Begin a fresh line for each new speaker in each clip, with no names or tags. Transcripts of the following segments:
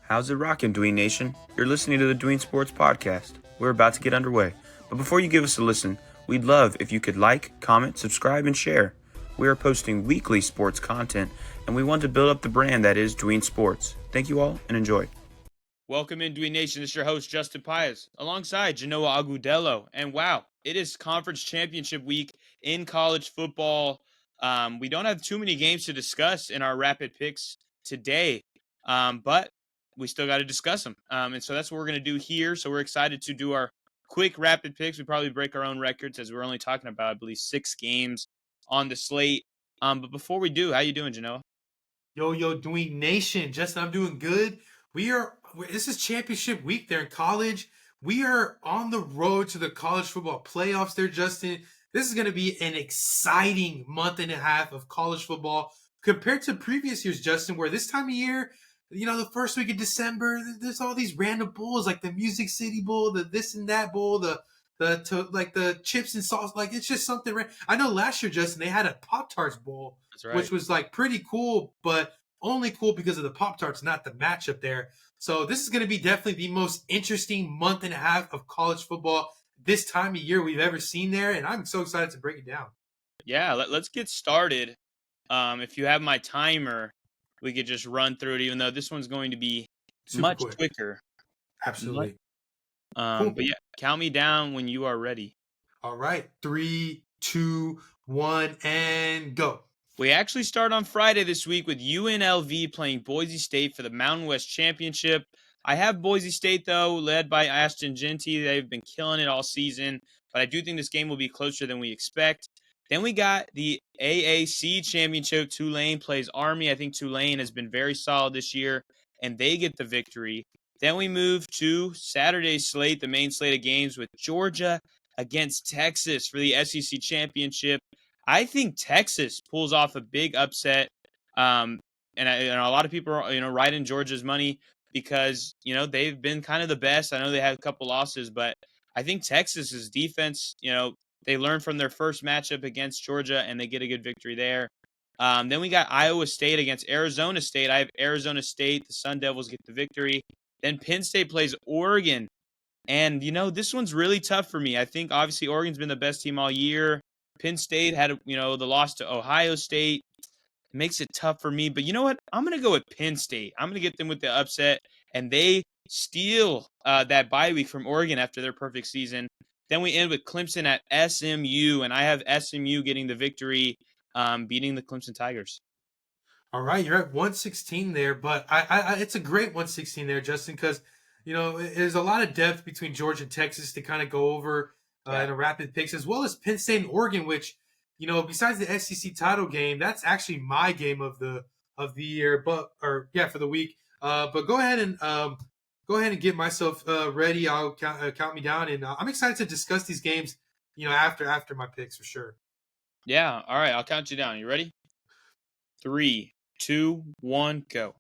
How's it rockin', Dween Nation? You're listening to the Dween Sports Podcast. We're about to get underway. But before you give us a listen, we'd love if you could like, comment, subscribe, and share. We are posting weekly sports content, and we want to build up the brand that is Dween Sports. Thank you all, and enjoy.
Welcome in, Dween Nation. This is your host, Justin Paez, alongside Janoah Agudelo. And wow, it is conference championship week in college football. We don't have too many games to discuss in our rapid picks today, but we still got to discuss them. And so that's what we're going to do here. So we're excited to do our quick rapid picks. We probably break our own records as we're only talking about, I believe, 6 games on the slate. But before we do, how you doing, Janoah?
Yo, Dween Nation. Justin, I'm doing good. This is championship week there in college. We are on the road to the college football playoffs there, Justin. This is going to be an exciting month and a half of college football compared to previous years, Justin, where this time of year, the first week of December, there's all these random bowls like the Music City Bowl, the this and that bowl, the chips and sauce. Like, it's just something. I know last year, Justin, they had a Pop-Tarts Bowl,
That's right.
which was like pretty cool, but only cool because of the Pop-Tarts, not the matchup there. So this is going to be definitely the most interesting month and a half of college football this time of year we've ever seen there, and I'm so excited to break it down.
Yeah, let's get started. If you have my timer, we could just run through it, even though this one's going to be
Super
much
quick.
quicker.
Absolutely.
Cool. But yeah, count me down when you are ready.
All right. 3, 2, 1, and go.
We actually start on Friday this week with UNLV playing Boise State for the Mountain West Championship. I have Boise State, though, led by Ashton Jeanty. They've been killing it all season, but I do think this game will be closer than we expect. Then we got the AAC Championship. Tulane plays Army. I think Tulane has been very solid this year, and they get the victory. Then we move to Saturday's slate, the main slate of games, with Georgia against Texas for the SEC Championship. I think Texas pulls off a big upset, and a lot of people are riding Georgia's money because they've been kind of the best. I know they had a couple losses, but I think Texas's defense, they learned from their first matchup against Georgia, and they get a good victory there. Then we got Iowa State against Arizona State. I have Arizona State. The Sun Devils get the victory. Then Penn State plays Oregon. And, this one's really tough for me. I think, obviously, Oregon's been the best team all year. Penn State had, the loss to Ohio State. It makes it tough for me. But you know what? I'm going to go with Penn State. I'm going to get them with the upset. And they steal that bye week from Oregon after their perfect season. Then we end with Clemson at SMU. And I have SMU getting the victory, beating the Clemson Tigers.
All right, you're at 116 there, but it's a great 116 there, Justin, because there's a lot of depth between Georgia and Texas to kind of go over in a rapid picks, as well as Penn State and Oregon, which besides the SEC title game, that's actually my game of the year, for the week. But go ahead and get myself ready. I'll count me down, and I'm excited to discuss these games. After my picks for sure.
Yeah. All right. I'll count you down. You ready? 3, 2, 1, go.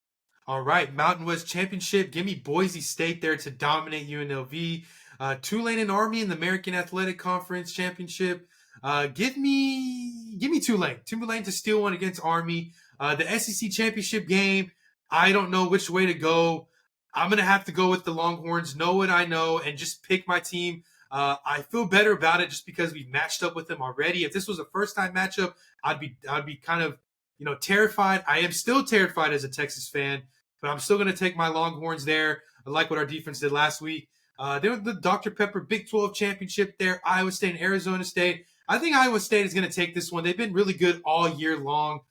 All right, Mountain West Championship. Give me Boise State there to dominate UNLV. Tulane and Army in the American Athletic Conference Championship. Give me Tulane. Tulane to steal one against Army. The SEC Championship game, I don't know which way to go. I'm going to have to go with the Longhorns, know what I know, and just pick my team. I feel better about it just because we've matched up with them already. If this was a first-time matchup, I'd be kind of terrified. I am still terrified as a Texas fan, but I'm still going to take my Longhorns there. I like what our defense did last week. Then the Dr. Pepper Big 12 Championship there, Iowa State and Arizona State. I think Iowa State is going to take this one. They've been really good all year long.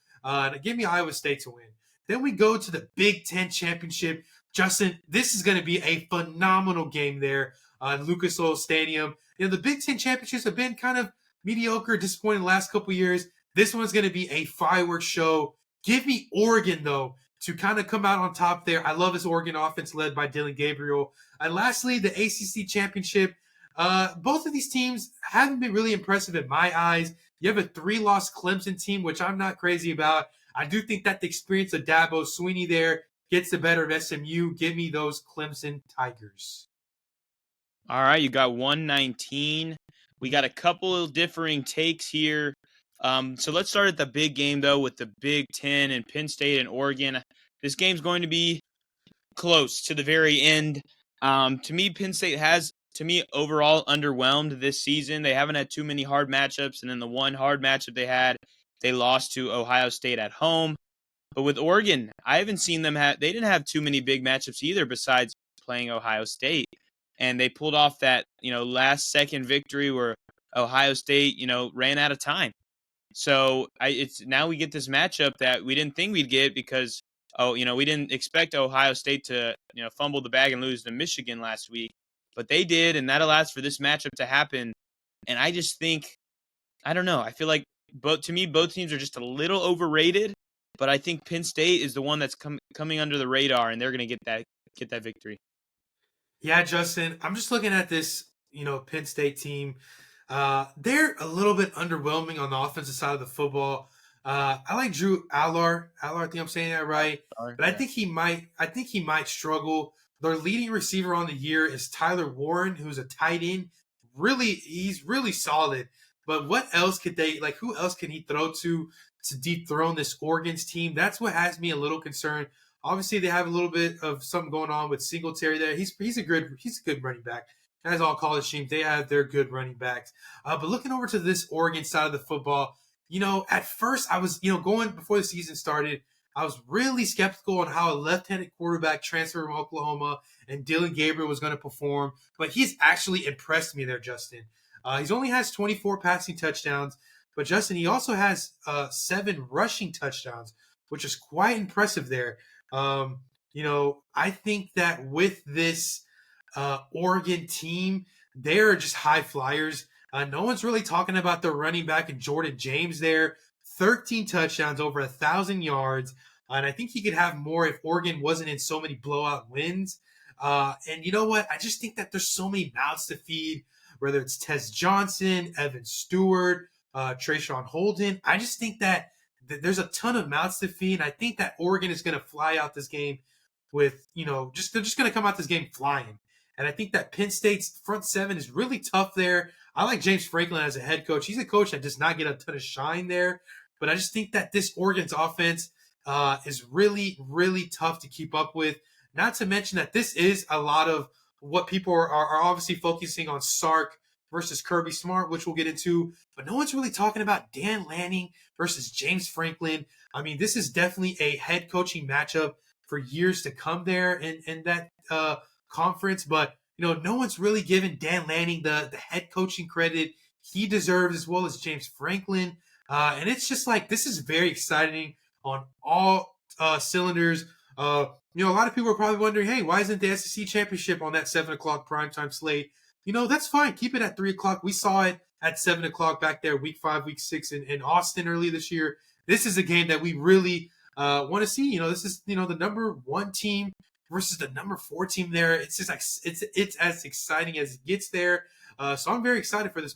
Give me Iowa State to win. Then we go to the Big 10 Championship. Justin, this is going to be a phenomenal game there in Lucas Oil Stadium. The Big 10 Championships have been kind of mediocre, disappointing the last couple years. This one's going to be a fireworks show. Give me Oregon, though, to kind of come out on top there. I love this Oregon offense led by Dylan Gabriel. And lastly, the ACC Championship. Both of these teams haven't been really impressive in my eyes. You have a 3-loss Clemson team, which I'm not crazy about. I do think that the experience of Dabo Swinney there gets the better of SMU. Give me those Clemson Tigers.
All right, you got 119. We got a couple of differing takes here. So let's start at the big game, though, with the Big Ten and Penn State and Oregon. This game's going to be close to the very end. To me, Penn State has, to me, overall underwhelmed this season. They haven't had too many hard matchups, and then the one hard matchup they had, they lost to Ohio State at home. But with Oregon, I haven't seen them they didn't have too many big matchups either besides playing Ohio State. And they pulled off that, last second victory where Ohio State, ran out of time. So it's now we get this matchup that we didn't think we'd get because, we didn't expect Ohio State to, fumble the bag and lose to Michigan last week. But they did, and that allows for this matchup to happen. And I just think, I don't know, I feel like both teams are just a little overrated. But I think Penn State is the one that's coming under the radar, and they're going to get that victory.
Yeah, Justin, I'm just looking at this, Penn State team. They're a little bit underwhelming on the offensive side of the football. I like Drew Allar. I think I'm saying that right. But I think he might struggle. Their leading receiver on the year is Tyler Warren, who's a tight end. He's really solid. But what else who else can he throw to dethrone this Oregon's team? That's what has me a little concerned. Obviously, they have a little bit of something going on with Singletary there. He's a good running back. As all college teams, they have their good running backs. But looking over to this Oregon side of the football, at first I was, going before the season started, I was really skeptical on how a left-handed quarterback transfer from Oklahoma and Dylan Gabriel was going to perform. But he's actually impressed me there, Justin. He only has 24 passing touchdowns. But, Justin, he also has 7 rushing touchdowns, which is quite impressive there. I think that with this Oregon team, they're just high flyers. No one's really talking about the running back and Jordan James there. 13 touchdowns, over 1,000 yards. And I think he could have more if Oregon wasn't in so many blowout wins. And you know what? I just think that there's so many mouths to feed, whether it's Tez Johnson, Evan Stewart, Trayshawn Holden. I just think that there's a ton of mouths to feed. And I think that Oregon is going to fly out this game with, they're just going to come out this game flying. And I think that Penn State's front seven is really tough there. I like James Franklin as a head coach. He's a coach that does not get a ton of shine there. But I just think that this Oregon's offense is really, really tough to keep up with. Not to mention that this is a lot of what people are obviously focusing on Sark versus Kirby Smart, which we'll get into. But no one's really talking about Dan Lanning versus James Franklin. I mean, this is definitely a head coaching matchup for years to come there in that conference. But, no one's really given Dan Lanning the head coaching credit he deserves, as well as James Franklin. And it's just like, this is very exciting on all cylinders. A lot of people are probably wondering, hey, why isn't the SEC championship on that 7 o'clock primetime slate? That's fine. Keep it at 3 o'clock. We saw it at 7 o'clock back there, week 5, week 6 in Austin early this year. This is a game that we really want to see. This is, the number 1 team versus the number 4 team there. It's just like, it's as exciting as it gets there. So I'm very excited for this